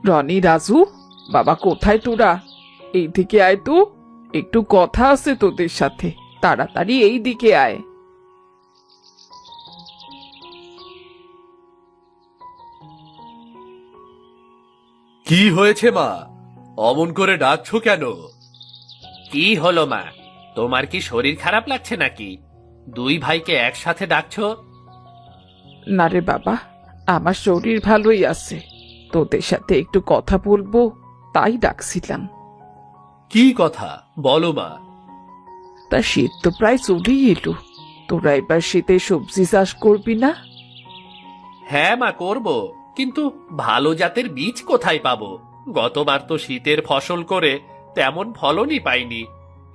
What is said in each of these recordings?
রনি, রাজু, বাবা কোথায় তোরা? এইদিকে আয় তো, একটু কথা আছে তোদের সাথে। তাড়াতাড়ি এই দিকে আয়। কি হয়েছে মা? অমন করে ডাকছো কেন? কি হলো মা? তোমার কি শরীর খারাপ লাগছে নাকি? দুই ভাইকে একসাথে ডাকছো? না রে বাবা, আমার শরীর ভালোই আছে। তোদের সাথে একটু কথা বলবো, তাই ডাকছিলাম। কি কথা বলো মা। তা শীত তো প্রায় চলেই এলো। তোরা এবার শীতে সবজি চাষ করবি না? হ্যাঁ মা, করব। কিন্তু ভালো জাতের বীজ কোথায় পাবো? গতবার তো শীতের ফসল করে তেমন ফলনই পাইনি।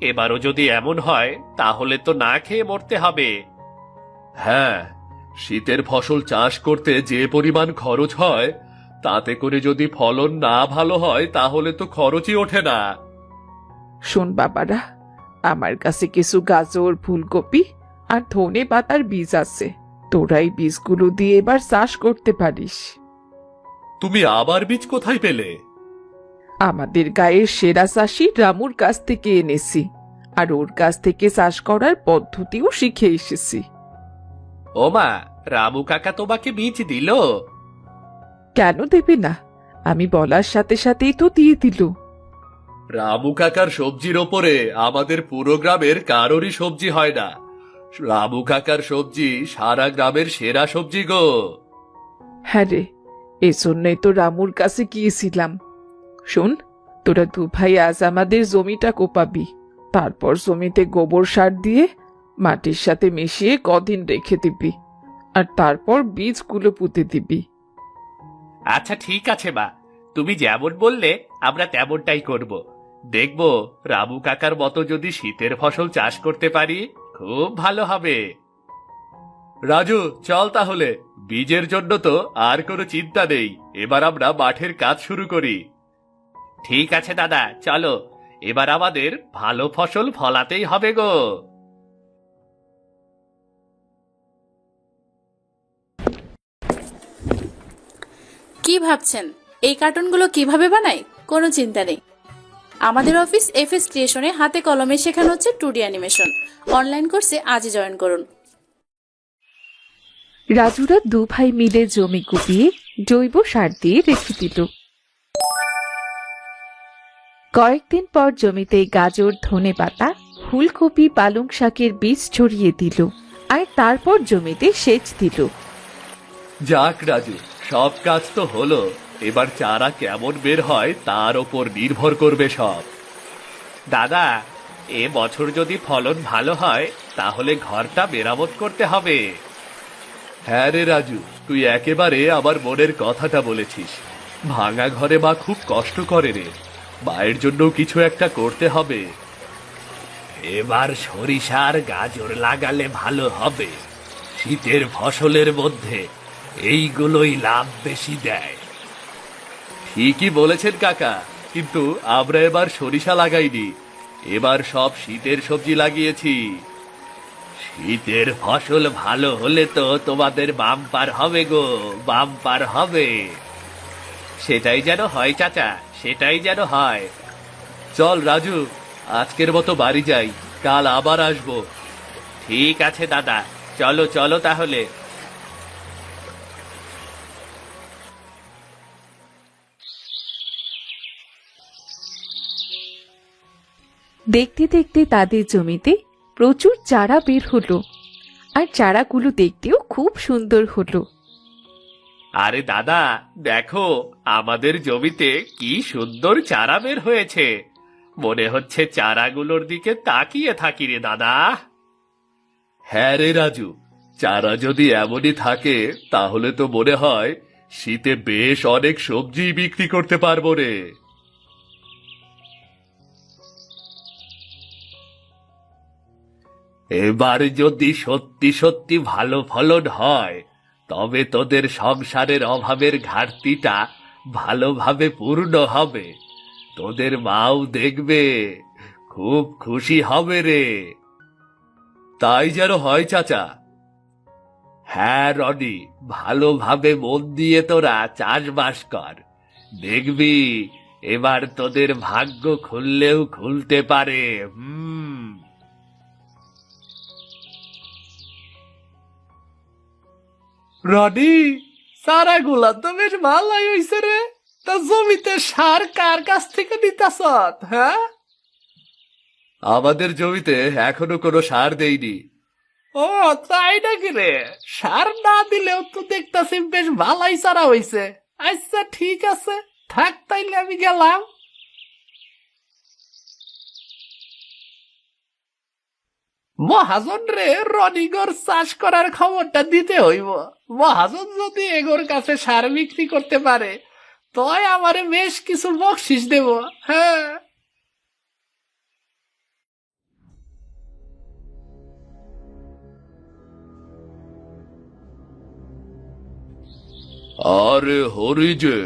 এবারও যদি এমন হয় তাহলে তো না খেয়ে মরতে হবে। হ্যাঁ, শীতের ফসল চাষ করতে যে পরিমাণ খরচ হয়, তাতে করে যদি ফলন না ভালো হয় তাহলে তো খরচই ওঠে না। শোন বাবারা, আমার কাছে কিছু গাজর, ফুলকপি আর ধনে পাতার বীজ আছে। তোরা এই বীজগুলো দিয়ে এবার চাষ করতে পারিস। তুমি আবার বীজ কোথায় পেলে? আমাদের গায়ের সেরা চাষি রামুর কাছ থেকে এনেছি, আর ওর কাছ থেকে চাষ করার পদ্ধতিও শিখে এসেছি। ও মা, রামু কাকা তোমাকে বীজ দিল? কেন দেবে না? আমি বলার সাথে সাথেই তো দিয়ে দিল। রামু কাকার সবজির ওপরে আমাদের পুরো গ্রামের কারোরই সবজি হয় না। রামু কাকার সবজি সারা গ্রামের সেরা সবজি গো। হ্যাঁ রে, এজন্যই তো রামুর কাছে গিয়েছিলাম। শোন, তোরা দু ভাই আজ আমাদের জমিটা কোপাবি। তারপর জমিতে গোবর সার দিয়ে মাটির সাথে মিশিয়ে কদিন রেখে দিবি, আর তারপর বীজগুলো পুঁতে দিবি। আচ্ছা ঠিক আছে মা, তুমি যেমন বললে আমরা তেমনটাই করব। দেখব রামু কাকার মতো যদি শীতের ফসল চাষ করতে পারি, খুব ভালো হবে। রাজু, চল তাহলে। বীজের জন্য তো আর কোনো চিন্তা নেই। এবার আমরা মাঠের কাজ শুরু করি। ঠিক আছে দাদা, চলো। এবার আমাদের ভালো ফসল ফলাতেই হবে গো। কি ভাবছেন এই কার্টুনগুলো কিভাবে বানাই? কোনো চিন্তা নেই। আমাদের অফিস এফএস ক্রিয়েশনে হাতে কলমে শেখানো হচ্ছে 2D অ্যানিমেশন। অনলাইন কোর্সে আজই জয়েন করুন। রাজুরা দু ভাই মিলে জমি কুপিয়ে জৈব সার দিয়ে রেখে দিল। কয়েকদিন পর জমিতে গাজর, ধনে পাতা, ফুলকপি, পালং শাকের বীজ ছড়িয়ে দিল, আর তারপর জমিতে সেচ দিল। যাক রাজু, সব কাজ তো হলো। এবার চারা কেমন বের হয় তার ওপর নির্ভর করবে সব। দাদা, এ বছর যদি ফলন ভালো হয় তাহলে ঘরটা মেরামত করতে হবে। হ্যাঁ রে রাজু, তুই একেবারে আমার মনের কথাটা বলেছিস। ভাঙা ঘরে মা খুব কষ্ট করে রে। মায়ের জন্য কিছু একটা করতে হবে। এবার সরিষার গাজর লাগালে ভালো হবে। শীতের ফসলের মধ্যে এইগুলোই লাভ বেশি দেয়। ঠিকই বলেছেন কাকা, কিন্তু আমরা এবার সরিষা লাগাইনি। এবার সব শীতের সবজি লাগিয়েছি। শীতের ফসল ভালো হলে তো তোমাদের বাম্পার হবে গো, বাম্পার হবে। সেটাই যেন হয় চাচা, সেটাই যেন হয়। চল রাজু, আজকের মতো বাড়ি যাই, কাল আবার আসবো। ঠিক আছে দাদা, চলো চলো তাহলে। দেখতে দেখতে তাদের জমিতে প্রচুর চারা বের হলো, আর চারাগুলো দেখতেও খুব সুন্দর হলো। আরে দাদা, দেখো আমাদের জমিতে কি সুন্দর চারা বের হয়েছে। মনে হচ্ছে চারাগুলোর দিকে তাকিয়ে থাকি রে দাদা। হ্যাঁ রে রাজু, চারা যদি এমনই থাকে তাহলে তো মনে হয় শীতে বেশ অনেক সবজি বিক্রি করতে পারবো রে। এবার যদি সত্যি সত্যি ভালো ফলন হয় তবে তোদের সংসারের অভাবের ঘাটতিটা ভালোভাবে পূর্ণ হবে। তোদের মাও দেখবে, খুব খুশি হবে রে। তাই যেন হয় চাচা। হ্যাঁ রনি, ভালোভাবে মন দিয়ে তোরা চাষবাস কর। দেখবি এবার তোদের ভাগ্য খুললেও খুলতে পারে। রনি, সারাগুলা তো বেশ ভালোই হইছে রে। তা জমিতে সার কার কাছ থেকে নিতাস? হ্যাঁ, আমাদের জমিতে এখনো কোনো সার দেইনি। ও তাই নাকি রে? সার না দিলেও তো দেখতাছি বেশ ভালোই সারা হইছে। আচ্ছা ঠিক আছে, থাক তাইলে আমি গেলাম। মহাজন রে, রনিগর চাষ করার খবরটা দিতে হইব। মহাজন যদি এগোর কাছে সার বিক্রি করতে পারে তয় আমারে বেশ কিছু বকশিস দেব। হ্যাঁ, আরে হরি যে,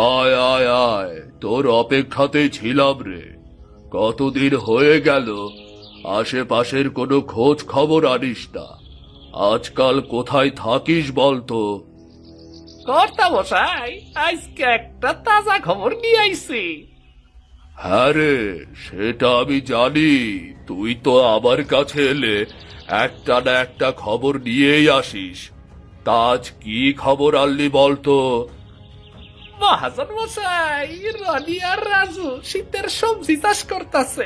আয় আয় আয়, তোর অপেক্ষাতেই ছিলাম রে। কতদিন হয়ে গেল, আশেপাশের কোনো খোঁজ খবর আনিস না। আজকাল কোথায় থাকিস বলতো? কর্তা মশাই, আজকে একটা তাজা খবর নিয়ে আইছি। হ্যাঁ রে, সেটা আমি জানি। তুই তো আমার কাছে এলে একটা না একটা খবর নিয়েই আসিস। তা আজ কি খবর আনলি বলতো? মহাজন মশাই, রনি আর রাজু শীতের সবজি চাষ করতেছে।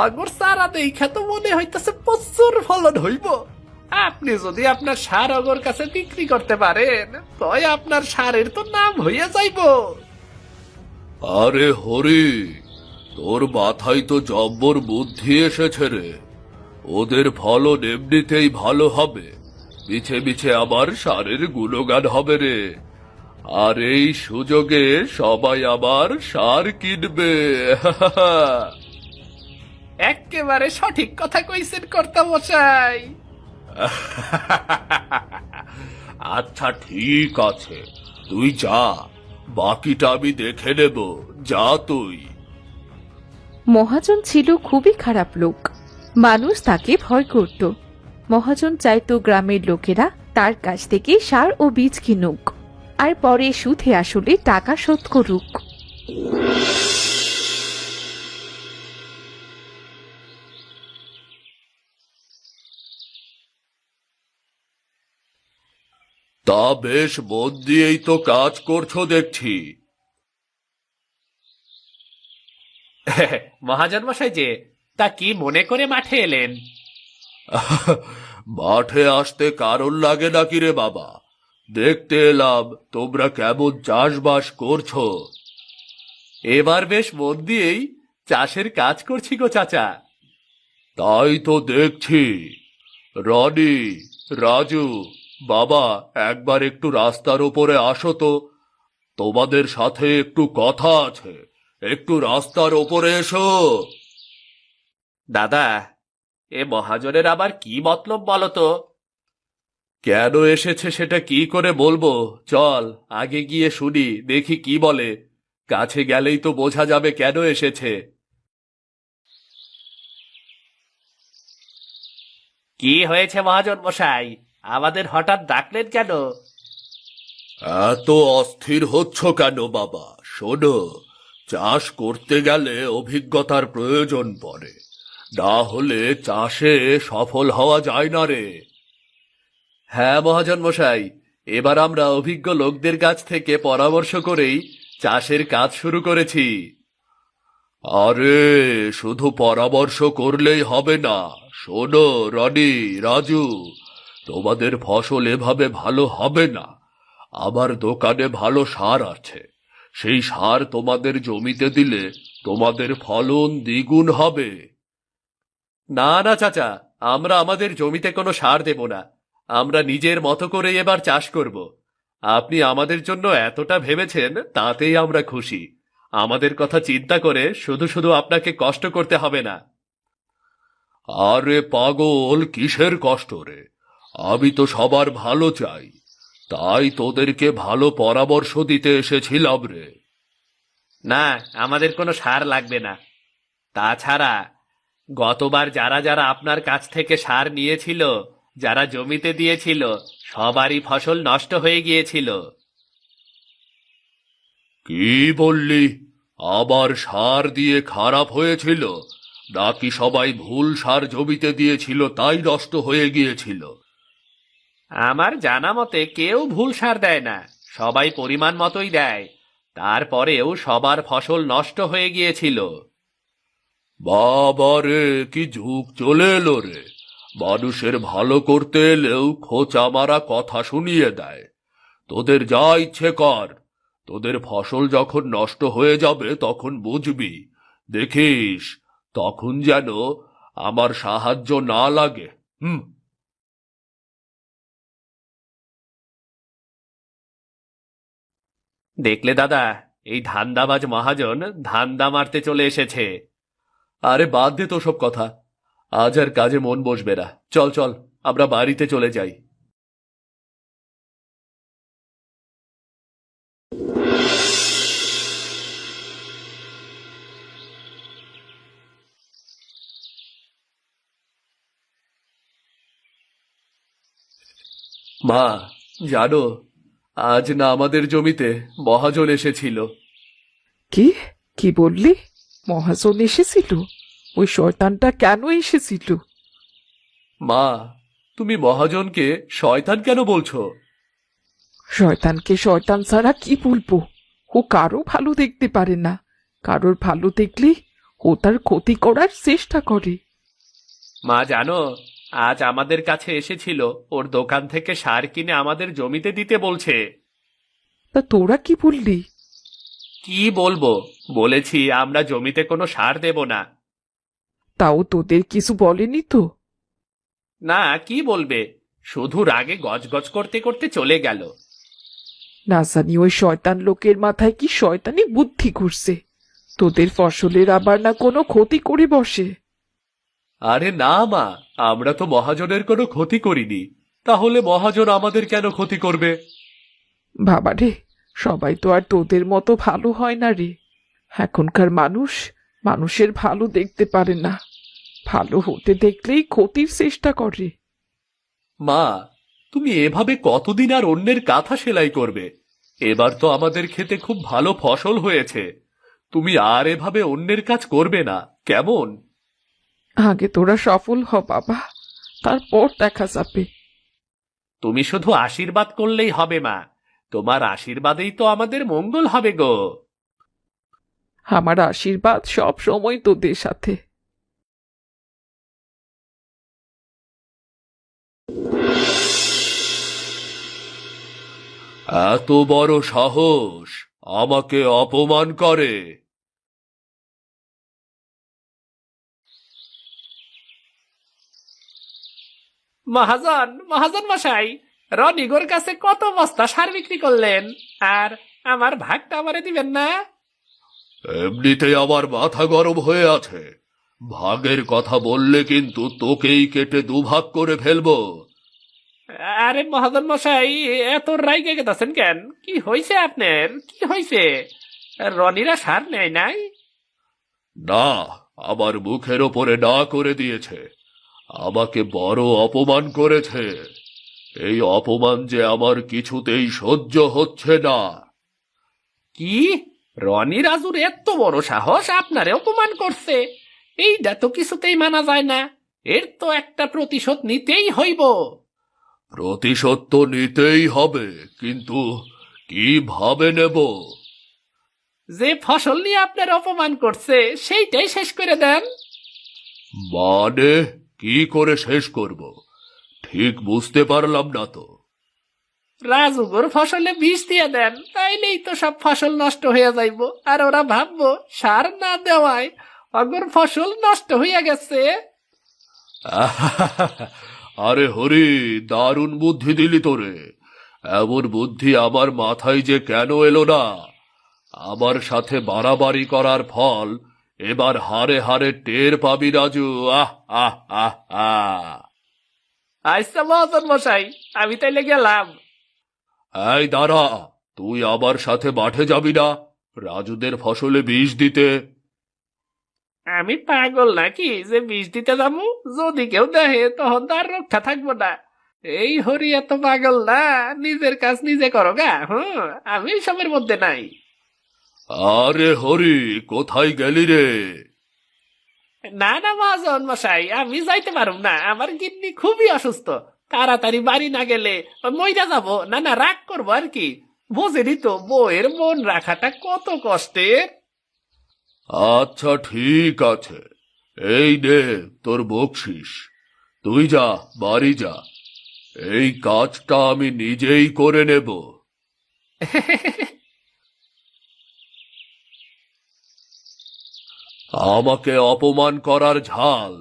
আগর সারা দেখা তো মনে হইতাছে প্রচুর ফলন হইব। আপনি যদি আপনার সার অগর কাছে বিক্রি করতে পারেন তয় আপনার সারের তো নাম হইয়া যাইব। আরে হরি, তোর মাথায় তো জব্বর বুদ্ধি এসেছে রে। ওদের ফলন এমনিতেই ভালো হবে, মিছে মিছে আবার সারের গুণগান হবে রে। আর এই সুযোগে সবাই আবার সার কিনবে। একেবারে সঠিক কথা কইছেন কর্তা মশাই। আচ্ছা ঠিক আছে, তুই যা, বাকিটা আমি দেখে নেব। যা তুই। মহাজন ছিল খুবই খারাপ লোক। মানুষ তাকে ভয় করত। মহাজন চাইতো গ্রামের লোকেরা তার কাছ থেকে সার ও বীজ কিনুক, আর পরে সুদে আসলে টাকা শোধ করুক। তা বেশ মন দিয়েই তো কাজ করছো দেখছি। মহাজন মশাই যে, তা কি মনে করে মাঠে এলেন? মাঠে আসতে কারণ লাগে নাকি রে বাবা? দেখতে এলাম তোমরা কেমন চাষবাস করছো। এবার বেশ মন দিয়েই চাষের কাজ করছি গো চাচা। তাই তো দেখছি। রনি, রাজু, বাবা, একবার একটু রাস্তার উপরে আসো তো। তোমাদের সাথে একটু কথা আছে। একটু রাস্তার উপরে এসো। দাদা, এ মহাজনের আবার কি মতলব বলো তো? কেন এসেছে সেটা কি করে বলবো? চল আগে গিয়ে শুনি, দেখি কি বলে। কাছে গেলেই তো বোঝা যাবে কেন এসেছে। কি হয়েছে মহাজন মশাই, আমাদের হঠাৎ ডাকলেন কেন? এত অস্থির হচ্ছ কেন বাবা? শোনো, চাষ করতে গেলে অভিজ্ঞতার প্রয়োজন পড়ে, না হলে চাষে সফল হওয়া যায় না রে। হ্যাঁ মহাজন মশাই, এবার আমরা অভিজ্ঞ লোকদের কাছ থেকে পরামর্শ করেই চাষের কাজ শুরু করেছি। আরে শুধু পরামর্শ করলেই হবে না। শোনো রনি, রাজু, তোমাদের ফসল এভাবে ভালো হবে না। আমার দোকানে ভালো সার আছে, সেই সার তোমাদের জমিতে দিলে তোমাদের ফলন দ্বিগুণ হবে। না না চাচা, আমরা আমাদের জমিতে কোনো সার দেব না। আমরা নিজের মতো করে এবার চাষ করব। আপনি আমাদের জন্য এতটা ভেবেছেন, তাতেই আমরা খুশি। আমাদের কথা চিন্তা করে শুধু শুধু আপনাকে কষ্ট করতে হবে না। আরে পাগল, কিসের কষ্ট রে? আমি তো সবার ভালো চাই, তাই তোদেরকে ভালো পরামর্শ দিতে এসেছিলাম রে। না, আমাদের কোনো সার লাগবে না। তাছাড়া গতবার যারা যারা আপনার কাছ থেকে সার নিয়েছিল, যারা জমিতে দিয়েছিল, সবারই ফসল নষ্ট হয়ে গিয়েছিল। কি বললি? আবার সার দিয়ে খারাপ হয়েছিল, নাকি সবাই ভুল সার জমিতে দিয়েছিল তাই নষ্ট হয়ে গিয়েছিল? আমার জানা মতে কেউ ভুল সার দেয় না, সবাই পরিমাণ মতোই দেয়। তারপরেও সবার ফসল নষ্ট হয়ে গিয়েছিল। বাবা রে, কি যুগ চলে এলো রে! মানুষের ভালো করতে এলেও খোঁচা মারা কথা শুনিয়ে দেয়। তোদের যা ইচ্ছে কর, তোদের ফসল যখন নষ্ট হয়ে যাবে তখন বুঝবি। দেখিস, তখন যেন আমার সাহায্য না লাগে। দেখলে দাদা, এই ধান্দাবাজ মহাজন ধান্দা মারতে চলে এসেছে। আরে বাদ দে তো সব কথা, আজ আর কাজে মন বসবে না। চল চল, আমরা বাড়িতে চলে যাই। মা, জানো, আজ না আমাদের জমিতে মহাজন এসেছিল। কি কি বললি? মহাজন এসেছিল? ওই শয়তানটা কেন এসেছিল? মা, তুমি মহাজনকে শয়তান কেন বলছো? শয়তানকে শয়তান ছাড়া কি বলবো? ও কারো ভালো দেখতে পারে না, কারোর ভালো দেখলে ও তার ক্ষতি করার চেষ্টা করে। মা জানো, আজ আমাদের কাছে এসেছিল, ওর দোকান থেকে সার কিনে আমাদের জমিতে দিতে বলছে। তা তোরা কি বললি? কি বলবো, বলেছি আমরা জমিতে কোনো সার দেব না। তাও তোদের কিছু বলেনি তো? না, কি বলবে, শুধু রাগে গজগজ করতে করতে চলে গেল। না জানি ওই শয়তান লোকের মাথায় কি শয়তানি বুদ্ধি ঘুরছে, তোদের ফসলের আবার না কোনো ক্ষতি করে বসে। আরে না মা, আমরা তো মহাজনের কোনো ক্ষতি করিনি, তাহলে মহাজন আমাদের কেন ক্ষতি করবে? বাবা রে, সবাই তো আর তোদের মতো ভালো হয় না রে। এখনকার মানুষ মানুষের ভালো দেখতে পারে না, ভালো হতে দেখলেই ক্ষতির চেষ্টা করে। মা, তুমি এভাবে কতদিন আর অন্যের কাঁথা সেলাই করবে? এবার তো আমাদের ক্ষেতে খুব ভালো ফসল হয়েছে, তুমি আর এভাবে অন্যের কাজ করবে না, কেমন? আগে তোরা সফল হ বাবা, তারপর দেখা যাবে। তুমি শুধু আশীর্বাদ করলেই হবে মা, তোমার আশীর্বাদেই তো আমাদের মঙ্গল হবে গো। আমার আশীর্বাদ সব সময় তোদের সাথে। এত বড় সাহস, আমাকে অপমান করে! মহাজন, মহাজন মশাই, রনিগোর কাছে কত বস্তা সার বিক্রি করলেন, আর আমার ভাগটা আমারে দিবেন না? এমনিতেই আমার মাথা গরম হয়ে আছে, ভাগের কথা বললে কিন্তু তোকেই কেটে দুভাগ করে ফেলবো। আরে মহাজন মশাই, এত রাইগে গেছেন কেন? কি হয়েছে আপনার? কি হয়েছে? রনিরা সার নেয় নাই? না, আমার মুখের ওপরে না করে দিয়েছে, আমাকে বড় অপমান করেছে। এই অপমান যে আমার কিছুতেই সহ্য হচ্ছে না। কি? রনি রাজুর এত বড় সাহস আপনারে অপমান করছে? এইটা তো কিছুতেই মানা যায় না। এর তো একটা প্রতিশোধ নিতেই হইব। প্রতিশোধ তো নিতেই হবে, কিন্তু কিভাবে নেব? যে ফসল নিয়ে আপনার অপমান করছে সেইটাই শেষ করে দেন। মানে কি করে শেষ করব, ঠিক বুঝতে পারলাম না তো। রাজুগোর ফসলে বিষ দিয়ে দেন, তাইলেই তো সব ফসল নষ্ট হয়ে যাইব, আর ওরা ভাববো সার না দেওয়ায় অগর ফসল নষ্ট হইয়া গেছে। আরে হরি, দারুণ বুদ্ধি দিলি তোরে। এমন বুদ্ধি আমার মাথায় যে কেন এলো না! আমার সাথে বাড়াবাড়ি করার ফল এবার হারে হারে টের পাবি রাজু। আহ আহ আহ আহ আচ্ছা মহাজন মশাই, আমি তাইলে গেলাম। এই দাঁড়া, তুই আমার সাথে মাঠে যাবি না রাজুদের ফসলে বিষ দিতে? আমি পাগল নাকি যে বিষ দিতে যাবো? যদি কেউ দেখে তখন তার রক্ষা থাকবো না। এই হরি এত পাগল না, নিজের কাজ নিজে করো গা। আমি সবের মধ্যে নাই। আরে হরি, কোথায় গেলি রে? না না মহাজন মশাই, আমি যাইতে পারব না, আমার কিডনি খুবই অসুস্থ। তাড়াতাড়ি বাড়ি না গেলে মইরা যাব। না না, রাগ করবো আর কি। বোঝেনি তো বউয়ের মন রাখাটা কত কষ্টের। আচ্ছা ঠিক আছে, এই নে তোর বকশিস। তুই যা, বাড়ি যা। এই কাজটা আমি নিজেই করে নেব। আমাকে অপমান করার ঝাল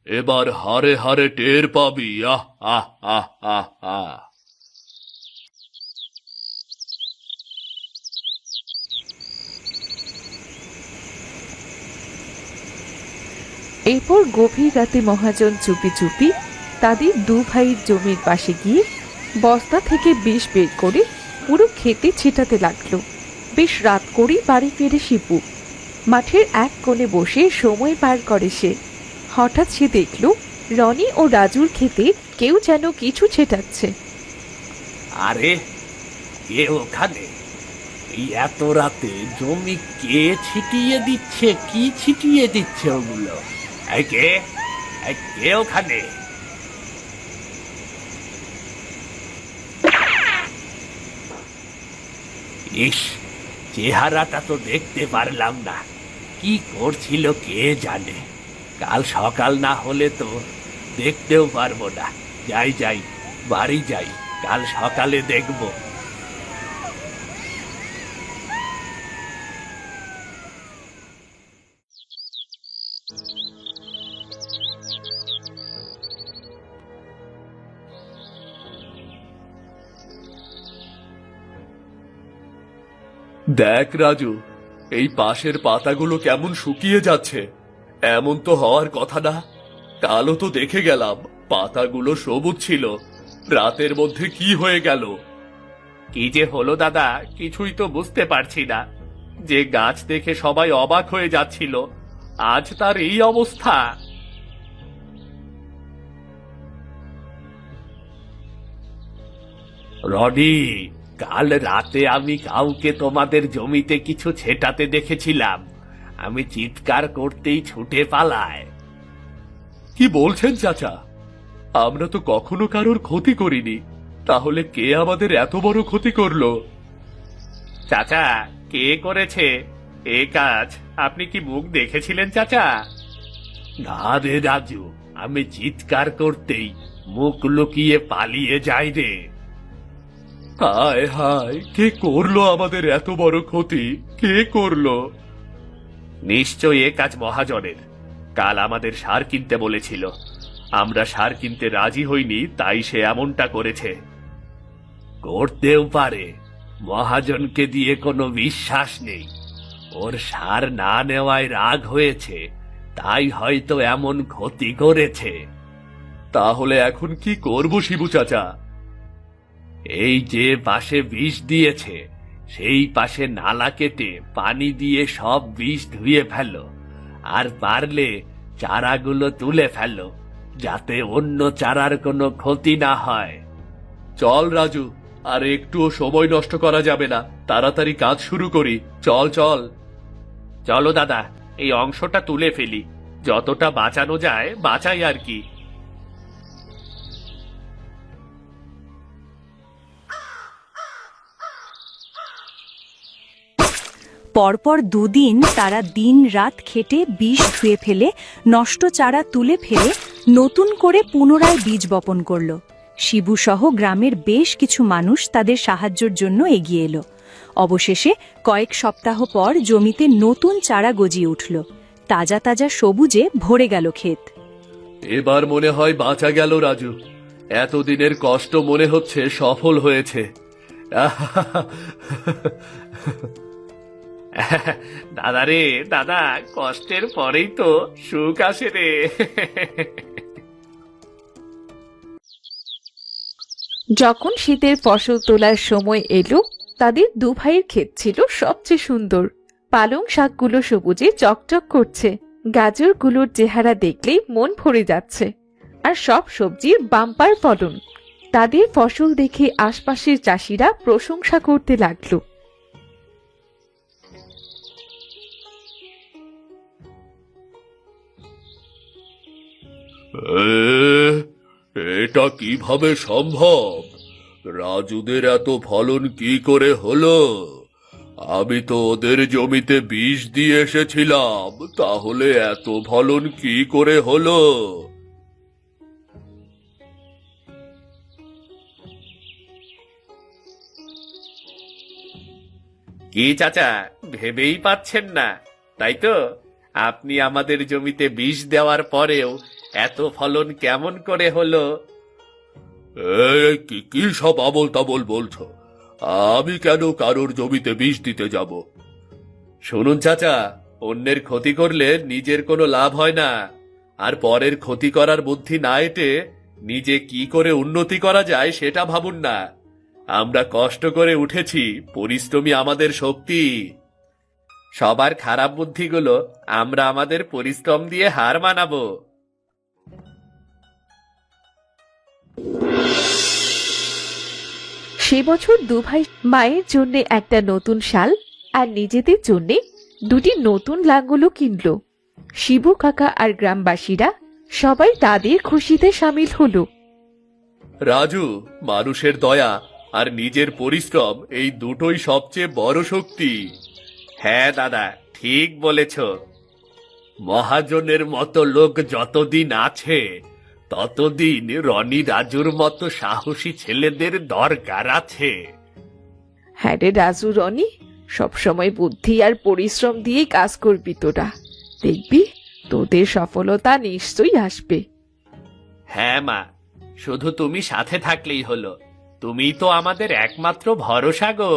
এবার হারে হারে টের পাবি। আহ আহ আহ আহ আহ। এরপর গভীর রাতে মহাজন চুপি চুপি তাদের দু ভাইয়ের জমির পাশে গিয়ে বস্তা থেকে বিষ বের করে পুরো খেতে ছিটাতে লাগলো। বেশ রাত করেই বাড়ি ফিরে শিবু মাঠের এক কোণে বসে সময় পার করে সে। হঠাৎ সে দেখল রনি ও রাজুর খেতে কেউ যেন কিছু ছেটাচ্ছে। আরে, কে ওখানে? এই এত রাতে জমি কে ছিটিয়ে দিচ্ছে? কি ছিটিয়ে দিচ্ছে ওগুলো? এই কে? এই কে ওখানে? ইস, চেহারাটা তো দেখতে পারলাম না। কি করছিল কে জানে। কাল সকাল না হলে তো দেখতেও পারবো না। যাই যাই, বাড়ি যাই, কাল সকালে দেখবো। দেখ রাজু, এই পাশের পাতাগুলো কেমন শুকিয়ে যাচ্ছে। এমন তো হওয়ার কথা না। কালও তো দেখে গেলাম পাতাগুলো সবুজ ছিল, রাতের মধ্যে কি হয়ে গেল? কি যে হলো দাদা, কিছুই তো বুঝতে পারছি না। যে গাছ দেখে সবাই অবাক হয়ে যাচ্ছিল, আজ তার এই অবস্থা। রনি, কাল রাতে আমি কাউকে তোমাদের জমিতে কিছু ছেটাতে দেখেছিলাম। আমি চিৎকার করতেই ছুটে পালায়। কি বলছেন চাচা? আমরা তো কখনো কারোর ক্ষতি করিনি, তাহলে কে আমাদের এত বড় ক্ষতি করলো? চাচা, কে করেছে এ কাজ? আপনি কি মুখ দেখেছিলেন চাচা? না রে রাজু, আমি চিৎকার করতেই মুখ লুকিয়ে পালিয়ে যাই রে। হায় হায়, কে করলো আমাদের এত বড় ক্ষতি? কে করলো? নিশ্চয় এ কাজ মহাজনের। কাল আমাদের সার কিনতে বলেছিল, আমরা সার কিনতে রাজি হইনি, তাই সে এমনটা করেছে। করতেও পারে, মহাজনকে দিয়ে কোনো বিশ্বাস নেই। ওর সার না নেওয়ায় রাগ হয়েছে, তাই হয়তো এমন ক্ষতি করেছে। তাহলে এখন কি করব শিবু চাচা? এই যে পাশে বিষ দিয়েছে, সেই পাশে নালা কেটে পানি দিয়ে সব বিষ ধুয়ে ফেলো। আর পারলে চারাগুলো তুলে ফেলো, যাতে অন্য চারার কোনো ক্ষতি না হয়। চল রাজু, আর একটুও সময় নষ্ট করা যাবে না, তাড়াতাড়ি কাজ শুরু করি। চল চল। চলো দাদা, এই অংশটা তুলে ফেলি। যতটা বাঁচানো যায় বাঁচাই আর কি। পরপর দুদিন তারা দিন রাত খেটে বিষ ধুয়ে ফেলে, নষ্ট চারা তুলে ফেলে নতুন করে পুনরায় বীজ বপন করল। শিবু সহ গ্রামের বেশ কিছু মানুষ তাদের সাহায্যের জন্য এগিয়ে এলো। অবশেষে কয়েক সপ্তাহ পর জমিতে নতুন চারা গজিয়ে উঠল। তাজা তাজা সবুজে ভরে গেল ক্ষেত। এবার মনে হয় বাঁচা গেল রাজু। এতদিনের কষ্ট মনে হচ্ছে সফল হয়েছে। দাদা রে দাদা, কষ্টের পরেই তো সুখ আসে রে। যখন শীতের ফসল তোলার সময় এলো, তাদের দু ভাইয়ের ক্ষেত ছিল সবচেয়ে সুন্দর। পালং শাকগুলো সবুজে চকচক করছে, গাজরগুলোর চেহারা দেখলেই মন ভরে যাচ্ছে, আর সব সবজির বাম্পার ফলন। তাদের ফসল দেখে আশপাশের চাষিরা প্রশংসা করতে লাগলো। এটা কিভাবে সম্ভব? রাজুদের এত ফলন কি করে হলো? আমি তো ওদের জমিতে বিষ দিয়ে এসেছিলাম, তাহলে এত ফলন কি করে হলো? কি চাচা, ভেবেই পাচ্ছেন না তাই তো? আপনি আমাদের জমিতে বিষ দেওয়ার পরেও এত ফলন কেমন করে হলো? কি কি সব আবোল তাবোল বলছো? আমি কেন কারোর জমিতে বিষ দিতে যাব? শুনুন চাচা, অন্যের ক্ষতি করলে নিজের কোনো লাভ হয় না। আর পরের ক্ষতি করার বুদ্ধি না এঁটে নিজে কি করে উন্নতি করা যায় সেটা ভাবুন না। আমরা কষ্ট করে উঠেছি, পরিশ্রমী আমাদের শক্তি। সবার খারাপ বুদ্ধিগুলো আমরা আমাদের পরিশ্রম দিয়ে হার মানাবো। সে বছর দুভাই মায়ের জন্য একটা নতুন শাল আর নিজেদের জন্য দুটি নতুন লাঙ্গলও কিনল। শিবু কাকা আর গ্রামবাসীরা সবাই তাদের খুশিতে সামিল হলো। রাজু, মানুষের দয়া আর নিজের পরিশ্রম এই দুটোই সবচেয়ে বড় শক্তি। হ্যাঁ দাদা, ঠিক বলেছ। মহাজনের মতো লোক যতদিন আছে, ততদিন রনি রাজুর মতো সাহসী ছেলেদের দরকার আছে। হ্যাঁ রে রাজু, রনি, সবসময় বুদ্ধি আর পরিশ্রম দিয়েই কাজ করবি তোরা। দেখবি তোদের সফলতা নিশ্চয়ই আসবে। হ্যাঁ মা, শুধু তুমি সাথে থাকলেই হলো। তুমিই তো আমাদের একমাত্র ভরসা গো।